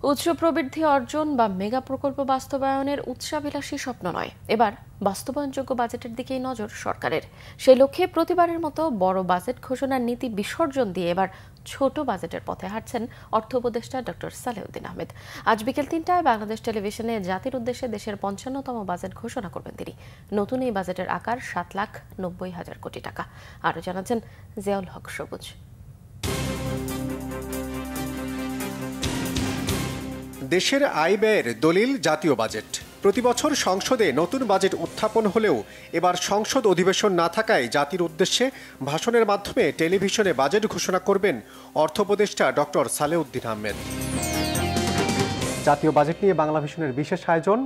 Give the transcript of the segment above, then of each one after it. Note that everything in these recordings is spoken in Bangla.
উচ্চ প্রবৃদ্ধি অর্জন বা মেগা প্রকল্প বাস্তবায়নের উচ্চাভিলাষী স্বপ্ন নয়, এবার বাস্তবায়নযোগ্য বাজেটের দিকেই নজর সরকারের। সেই লক্ষ্যে প্রতিবারের মতো বড় বাজেট ঘোষণার নীতি বিসর্জন দিয়ে এবার ছোট বাজেটের পথে হাঁটছেন অর্থ উপদেষ্টা ডক্টর সালেউদ্দিন আহমেদ। আজ বিকেল ৩টায় বাংলাদেশ টেলিভিশনে জাতির উদ্দেশ্যে দেশের ৫৫তম বাজেট ঘোষণা করবেন তিনি। নতুন এই বাজেটের আকার ৭,৯০,০০০ কোটি টাকা। আরও জানাচ্ছেন জিয়াউল হক সবুজ। দেশের আয় ব্যয়ের দলিল জাতীয় বাজেট। প্রতি বছর সংসদে নতুন বাজেট উত্থাপন হলেও এবার সংসদ অধিবেশন না থাকায় জাতির উদ্দেশ্যে ভাষণের মাধ্যমে টেলিভিশনে বাজেট ঘোষণা করবেন অর্থ উপদেষ্টা ডক্টর সালেউদ্দিন আহমেদ। জাতীয় বাজেট নিয়ে বাংলা ভিশনের বিশেষ আয়োজন।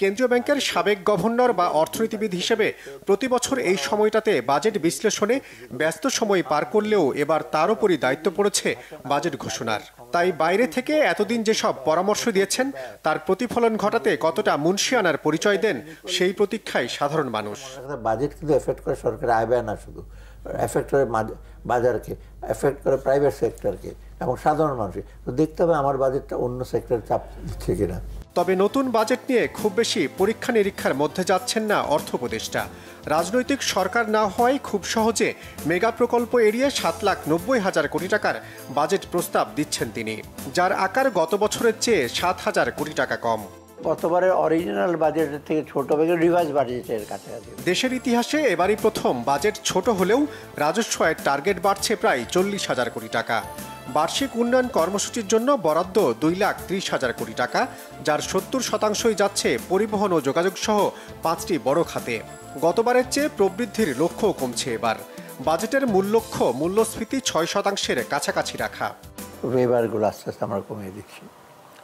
কেন্দ্রীয় ব্যাংকের সাবেক গভর্নর বা অর্থনীতিবিদ হিসেবে প্রতি বছর এই সময়টাতে বাজেট বিশ্লেষণে ব্যস্ত সময় পার করলেও এবার তার উপরই দায়িত্ব পড়েছে বাজেট ঘোষণার। তাই বাইরে থেকে এতদিন যেসব পরামর্শ দিয়েছেন তার প্রতিফলন ঘটাতে কতটা মুনশিয়ানার পরিচয় দেন সেই প্রতীক্ষায় সাধারণ মানুষ। বাজেট কিন্তু এফেক্ট করে সরকারের আয় ব্যয় না, শুধু এফেক্ট করে বাজারকে, এফেক্ট করে প্রাইভেট সেক্টরকে এবং সাধারণ মানুষকে। তো দেখতে হবে আমার বাজেটটা অন্য সেক্টর চাপ দিচ্ছে কিনা। তবে নতুন বাজেট নিয়ে খুব বেশি পরীক্ষা নিরীক্ষার মধ্যে যাচ্ছেন না অর্থ উপদেষ্টা। রাজনৈতিক সরকার না হওয়ায় খুব সহজে মেগা প্রকল্প এড়িয়ে ৭,৯০,০০০ কোটি টাকার বাজেট প্রস্তাব দিচ্ছেন তিনি, যার আকার গত বছরের চেয়ে ৭,০০০ কোটি টাকা কম। গতবারের অরিজিনাল বাজেটের থেকে ছোট রিভাইজ বাজেটের কাছাকাছি। দেশের ইতিহাসে এবারই প্রথম বাজেট ছোট হলেও রাজস্ব আয়ের টার্গেট বাড়ছে প্রায় ৪০,০০০ কোটি টাকা। বার্ষিক উন্নয়ন কর্মসূচির জন্য বরাদ্দ ২,৩০,০০০ কোটি টাকা, যার ৭০% যাচ্ছে পরিবহন ও যোগাযোগ সহ ৫টি বড় খাতে। গতবারের চেয়ে প্রবৃদ্ধির লক্ষ্যও কমছে এবার। বাজেটের মূল লক্ষ্য মূল্যস্ফীতি ৬% কাছাকাছি রাখা। ওয়েবারগুলো আস্তে আস্তে আমরা কমিয়ে দিচ্ছি।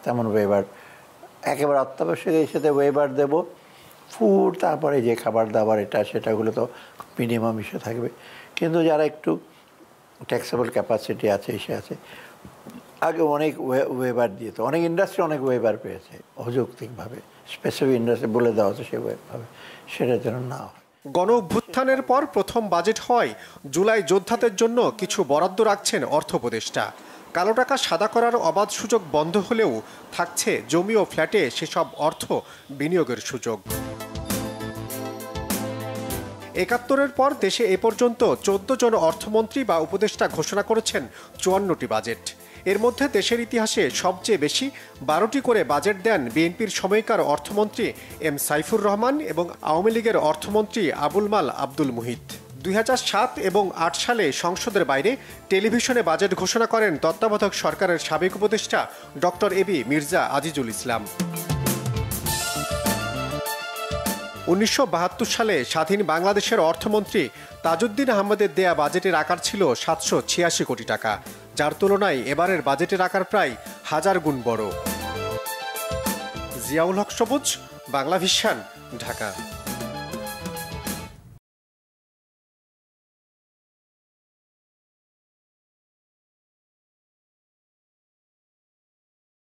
তেমন ওয়েবার একেবারে অত্যাবশ্যক এই সাথে ওয়েবার দেবো, ফুড, তারপরে যে খাবার দাবার এটা সেটাগুলো তো মিনিমাম ইস্যু থাকবে। কিন্তু যারা একটু ট্যাক্সেবল ক্যাপাসিটি আছে, এসে আছে, আগে অনেক ওয়েবার দিয়েছে, অনেক ইন্ডাস্ট্রি অনেক ওয়েবার পেয়েছে অযৌক্তিকভাবে, স্পেসিফিক ইন্ডাস্ট্রি বলে দেওয়া হচ্ছে সেভাবে, সেটা যেন না হয়। গণ অভ্যুত্থানের পর প্রথম বাজেট হওয়ায় জুলাই যোদ্ধাদের জন্য কিছু বরাদ্দ রাখছেন অর্থ উপদেষ্টা। কালো টাকা সাদা করার অবাধ সুযোগ বন্ধ হলেও থাকছে জমি ও ফ্ল্যাটে সেসব অর্থ বিনিয়োগের সুযোগ। ৭১-এর পর দেশে এ পর্যন্ত ১৪ জন অর্থমন্ত্রী বা উপদেষ্টা ঘোষণা করেছেন ৫৪টি বাজেট। এর মধ্যে দেশের ইতিহাসে সবচেয়ে বেশি ১২টি করে বাজেট দেন বিএনপির সময়কার অর্থমন্ত্রী এম সাইফুর রহমান এবং আওয়ামী লীগের অর্থমন্ত্রী আবুল মাল আব্দুল মুহিত। ২০০৭ এবং ৮ সালে সংসদের বাইরে টেলিভিশনে বাজেট ঘোষণা করেন তত্ত্বাবধায়ক সরকারের সাবেক উপদেষ্টা ডক্টর এবি মির্জা আজিজুল ইসলাম। ১৯৭২ সালে স্বাধীন বাংলাদেশের অর্থমন্ত্রী তাজউদ্দিন আহমদের দেয়া বাজেটের আকার ছিল ৭৮৬ কোটি টাকা, যার তুলনায় এবারের বাজেটের আকার প্রায় ১০০০ গুণ বড়। জিয়াউল হক সবুজ, বাংলা ভিশন, ঢাকা।